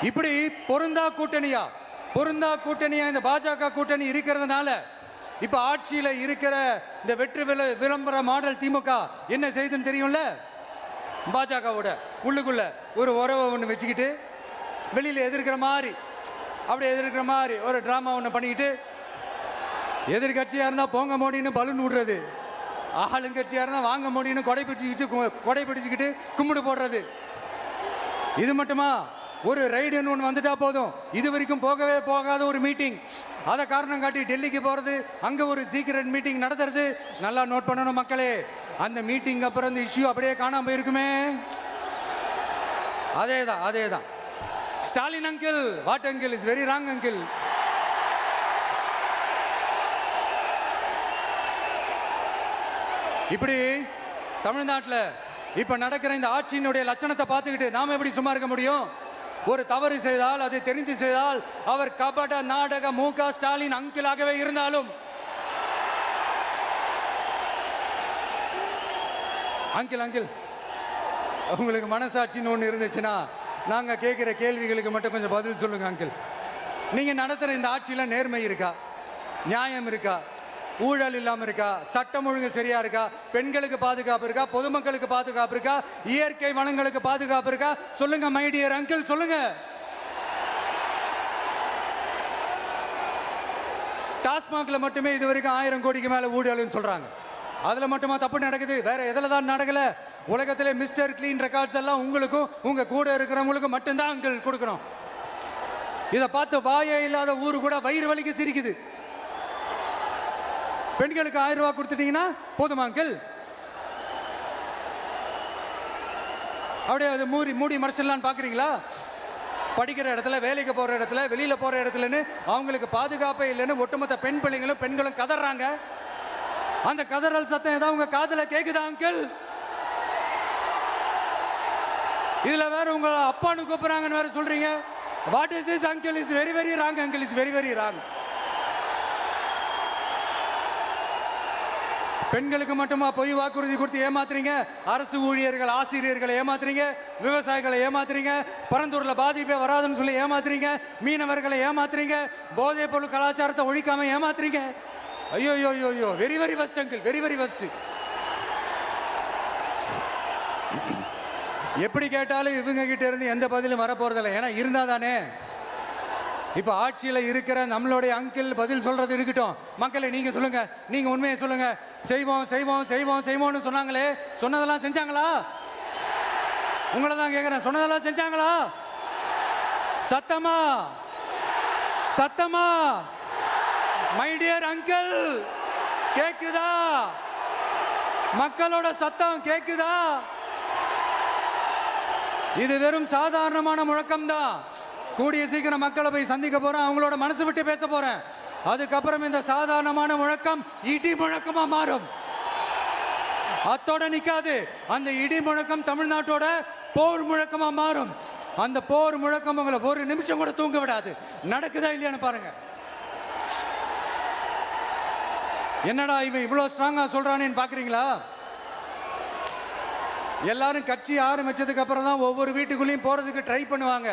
இப்படி பொருந்தா கூட்டணியா இந்த பாஜக கூட்டணி இருக்கிறதுனால இப்ப ஆட்சியில இருக்கிற இந்த வெற்றி விளம்பர மாடல் திமுக என்ன செய்யுதுன்னு தெரியும்ல. பாஜகவோட உள்ளுக்குள்ள ஒரு உறவை ஒன்று வச்சுக்கிட்டு வெளியில எதிர்க்கிற மாதிரி ஒரு டிராமா ஒன்று பண்ணிக்கிட்டு, எதிர்கட்சியா இருந்தா போங்க மோடின்னு பலூன் விடுறது, ஆளுங்கட்சியா இருந்தா வாங்க மோடின்னு கொடை பிடிச்சிக்கிட்டு கும்பிடு போடுறது. இது மட்டுமா? ஒரு ரைடுன்னு ஒன்று வந்துட்டா போதும், இது வரைக்கும் போகவே போகாத ஒரு மீட்டிங், அதை காரணம் காட்டி டெல்லிக்கு போறது, அங்க ஒரு சீக்ரெட் மீட்டிங் நடத்துறது. நல்லா நோட் பண்ணணும் மக்களே, அந்த மீட்டிங் அப்புறம் இந்த இஷ்யூ அப்படியே காணாம போயிருக்குமே. அதேதான் Stalin uncle, what uncle is very wrong uncle. இப்படி தமிழ்நாட்டில் இப்ப நடக்கிற இந்த ஆட்சியினுடைய லட்சணத்தை பார்த்துக்கிட்டு நாம எப்படி சும்மா இருக்க முடியும்? ஒரு தவறு செய்தால், அது தெரிந்து செய்தால், அவர் கபட நாடக மு.க. ஸ்டாலின் அங்கிளாகவே இருந்தாலும், அங்கிள் உங்களுக்கு மனசாட்சின்னு ஒன்று இருந்துச்சுன்னா நாங்க கேட்கிற கேள்விகளுக்கு மட்டும் கொஞ்சம் பதில் சொல்லுங்க அங்கிள். நீங்க நடத்துற இந்த ஆட்சியில நேர்மை இருக்கா? நியாயம் இருக்கா? ஊழல் இல்லாம இருக்கா? சட்டம் ஒழுங்கு சரியா இருக்கா? பெண்களுக்கு பாதுகாப்பு இருக்கா? பொதுமக்களுக்கு பாதுகாப்பு இருக்கா? இயற்கை வளங்களுக்கு பாதுகாப்பு இருக்கா? சொல்லுங்க மை டியர் அங்கிள், சொல்லுங்க. டாஸ்மாக்ல மட்டுமே இது வரைக்கும் 1000 கோடிக்கு மேல ஊழல்னு சொல்றாங்க. அதுல மட்டுமா தப்பு நடக்குது? வேற எதுல தான் நடக்கல? உலகத்திலே மிஸ்டர் கிளீன் ரெக்கார்ட்ஸ் எல்லாம் உங்களுக்கும் உங்க கூட இருக்கிறவங்களுக்கும் மட்டும்தான் அங்கிள் கொடுக்கணும். இதை பார்த்து வாயே இல்லாத ஊரு கூட வயிறு வலிக்கு சிரிக்குது. பெண்களுக்கு 1000 ரூபாய் கொடுத்துட்டீங்கன்னா போதுமா அங்கிள்? அப்படியே அது மூடி மறைச்சிடலான்னு பாக்குறீங்களா? படிக்கிற இடத்துல, வேலைக்கு போற இடத்துல, வெளியில போற இடத்துலன்னு அவங்களுக்கு பாதுகாப்பே இல்லைன்னு ஒட்டுமொத்த பெண்களும் கதறாங்க. அந்த கதறல் சத்தம் ஏதாவது உங்க காதுல கேக்குதா அங்கிள்? இதுல வேற உங்க அப்பான்னு கூப்பிடுறாங்கன்னு வேற சொல்றீங்க. What is this uncle? Is very very wrong uncle, is very very wrong. பெண்களுக்கு மட்டுமா பொய் வாக்குறுதி கொடுத்து ஏமாத்துறீங்க? அரசு ஊழியர்கள், ஆசிரியர்களை ஏமாத்துறீங்க, விவசாயிகளை ஏமாத்துறீங்க, பரந்தூர்ல பாதிப்பே வராதுன்னு சொல்லி ஏமாத்துறீங்க, மீனவர்களை ஏமாத்துறீங்க, போதைப் பொருள் கலாச்சாரத்தை ஒழிக்காம ஏமாத்துறீங்க. ஐயோ very very வஸ்ட் uncle, very very வஸ்ட். எப்படி கேட்டாலும் இவங்க கிட்ட இருந்து எந்த பதிலும் வரப்போறதில்லை. ஏன்னா இருந்தா தானே. இப்ப ஆட்சியில இருக்கிற நம்மளுடைய அங்கிள் பதில் சொல்றது இருக்கட்டும். மக்களை நீங்க சொல்லுங்க, நீங்க உண்மையை சொல்லுங்க. செய்வோம்னு சொன்னாங்களே, சொன்னதெல்லாம் செஞ்சாங்களா? உங்களை தான் கேட்கிறேன், சொன்னதெல்லாம் செஞ்சாங்களா? சத்தமா மை டியர் அங்கிள், கேக்குதா? மக்களோட சத்தம் கேக்குதா? இது வெறும் சாதாரணமான முழக்கம் தான். கூடிய சீக்கிரம் மக்களை போய் சந்திக்க போறேன், அவங்களோட மனசு விட்டு பேச போறேன். அதுக்கப்புறம் இந்த சாதாரணமான முழக்கம் இடி முழக்கமா மாறும். அத்தோட நிக்காது. அந்த இடி முழக்கம் தமிழ்நாட்டோட போர் முழக்கமா மாறும். அந்த போர் முழக்கம் உங்களை ஒரு நிமிஷம் கூட தூங்க விடாது. நடக்குதா இல்லையான்னு பாருங்க. என்னடா இவன் இவ்வளவு ஸ்ட்ராங்கா சொல்றானேன்னு பாக்குறீங்களா? எல்லாரும் கட்சி ஆரம்பிச்சதுக்கு அப்புறம் தான் ஒவ்வொரு வீட்டுக்குள்ளேயும் போறதுக்கு ட்ரை பண்ணுவாங்க.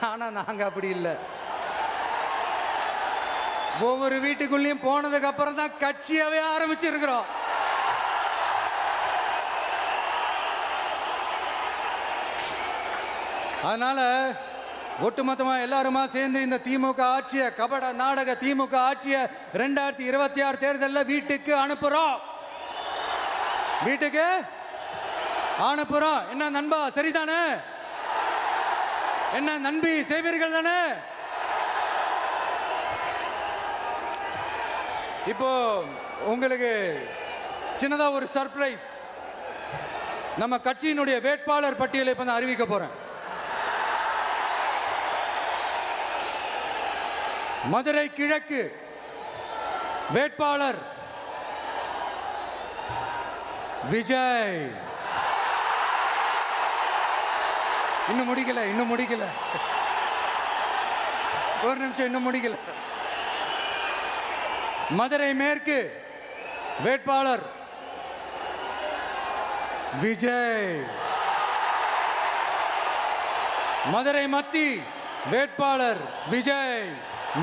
ஆனா நாங்க அப்படி இல்லை. ஒவ்வொரு வீட்டுக்குள்ளேயும் போனதுக்கு அப்புறம் தான் கட்சியாவே ஆரம்பிச்சிருக்கிறோம். அதனால ஒட்டுமொத்தமா எல்லாருமா சேர்ந்து இந்த திமுக ஆட்சிய, கபட நாடக திமுக ஆட்சிய 2026 தேர்தலில் வீட்டுக்கு அனுப்புறோம். வீட்டுக்கு அனுப்புறோம். என்ன நண்பா, சரிதானே? என்ன நண்பி, செய்வீர்கள் தானே? இப்போ உங்களுக்கு சின்னதா ஒரு சர்ப்ரைஸ். நம்ம கட்சியினுடைய வேட்பாளர் பட்டியலை இப்ப நான் அறிவிக்க போறேன். மதுரை கிழக்கு வேட்பாளர் விஜய். இன்னும் முடிக்கல. ஒரு நிமிஷம், இன்னும் முடிக்கல. மதுரை மேற்கு வேட்பாளர் விஜய். மதுரை மத்தி வேட்பாளர் விஜய்.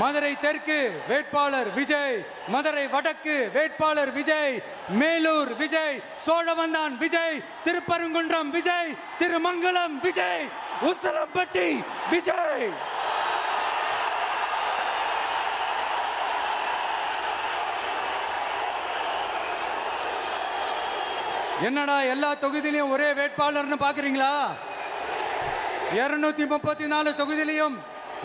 மதுரை தெற்கு வேட்பாளர் விஜய். மதுரை வடக்கு வேட்பாளர் விஜய். மேலூர் விஜய். சோழவந்தான் விஜய். திருப்பரங்குன்றம் விஜய். திருமங்கலம் விஜய். உசிலம்பட்டி விஜய். என்னடா எல்லா தொகுதியிலையும் ஒரே வேட்பாளர்னு பாக்குறீங்களா? 234 தொகுதியிலையும்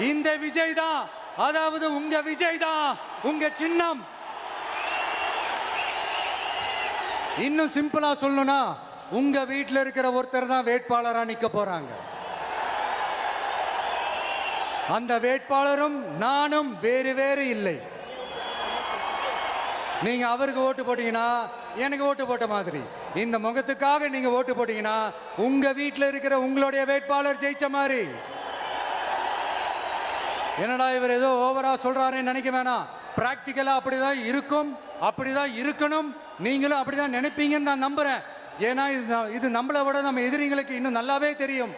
இந்த விஜய் தான், அதாவது உங்க விஜய் தான் உங்க சின்னம். இன்னும் சிம்பிளா சொல்லணும்னா உங்க வீட்டில் இருக்கிற ஒருத்தர் தான் வேட்பாளரா நிக்க போறாங்க. அந்த வேட்பாளரும் நானும் வேறு வேறு இல்லை. நீங்க அவருக்கு ஓட்டு போட்டீங்கன்னா எனக்கு ஓட்டு போட்ட மாதிரி, இந்த முகத்துக்காக நீங்க ஓட்டு போட்டீங்கன்னா உங்க வீட்டில் இருக்கிற உங்களுடைய வேட்பாளர் ஜெயிச்ச மாதிரி. என்னடா இவர் ஏதோ ஓவரா சொல்றாருன்னு நினைக்க வேணாம். பிராக்டிக்கலா அப்படிதான் இருக்கும், அப்படிதான் இருக்கணும். நீங்களும் அப்படிதான் நினைப்பீங்கன்னு நான் நம்புறேன். ஏன்னா இது நம்மளை விட நம்ம எதிரிங்களுக்கு இன்னும் நல்லாவே தெரியும்.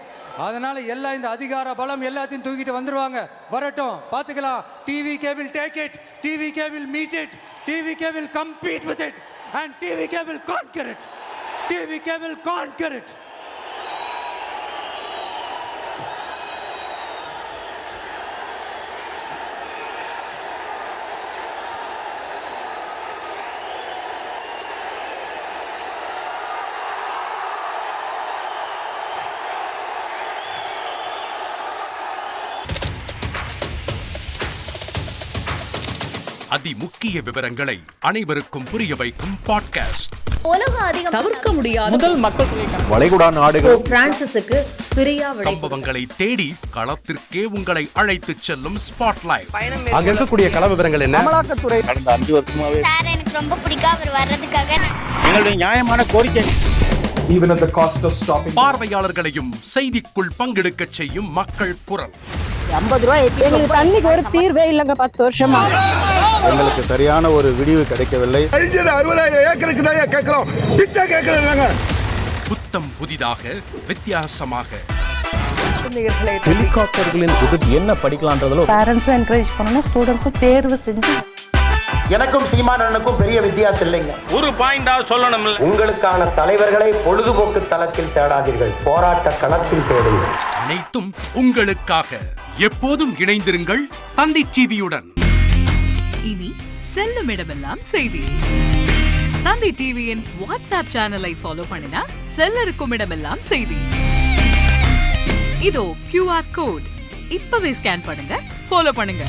அதனால எல்லாம் இந்த அதிகார பலம் எல்லாத்தையும் தூக்கிட்டு வந்துருவாங்க. வரட்டும், பார்த்துக்கலாம். TVK will take it, TVK will meet it, TVK will compete with it, and TVK will conquer it. TVK will conquer it. அதிமுக்கிய விவரங்களை அனைவருக்கும் புரிய வைக்கும் பாட்காஸ்ட். உலக அதிகம் தவிர்க்க முடியாத முதல் மக்கள் வளைகுடா நாடுகள் பிரான்சிஸுக்கு பிரியா சம்பவங்களை தேடி களத்திற்கே உங்களை அழைத்து செல்லும் ஸ்பாட்லைட். அங்க இருக்கக்கூடிய கள விவரங்கள் என்ன? அமலாக்கத்துறை கடந்த 5 வருஷமாவே சார் எனக்கு ரொம்ப பிடிக்கும் அவர் வர்றதுக்காக. எங்களுடைய நியாயமான கோரிக்கை. Even at the cost of stopping. பார்வையாளர்களையும் செய்திக்குள் பங்கெடுக்க செய்யும் மக்கள் குரல். 50 ரூபாய் எங்களுக்கு தண்ணிக்கு ஒரு தீர்வே இல்லைங்க 10 வருஷமா. எங்களுக்கு சரியான ஒரு விடிவு கிடைக்கவில்லை. 60,000 ஏக்கருக்கு தான் கேட்கிறோம், பிச்சை கேட்கறாங்க. புத்தம் புதிதாக வித்தியாசமாக ஹெலிகாப்டர்களின் உதவி என்ன படிக்கலாம்ன்றதுல பேரண்ட்ஸும் என்கரேஜ் பண்ணணும், ஸ்டூடெண்ட்ஸும் தேர்வு செஞ்சு. எனக்கும் சீமானனுக்கும் பெரிய வித்தியாசம் இல்லைங்க. ஒரு பாயிண்டா சொல்லணும். உங்களுக்கான தலைவர்களை பொழுதுபோக்கு தளத்தில் தேடாதீர்கள், போராட்ட களத்தில் தேடுங்கள். அனைத்தும் உங்களுக்காக. எப்போதும் இணைந்திருங்கள் தந்தி டிவியுடன். இனி செல்லும் இடமெல்லாம் செய்தி. தந்தி டிவியின் வாட்ஸ்அப் சேனலை ஃபாலோ பண்ணினா செல்லருக்கும் இடமெல்லாம் செய்தி. இதோ QR கோட், இப்பவே ஸ்கேன் பண்ணுங்க, ஃபாலோ பண்ணுங்க.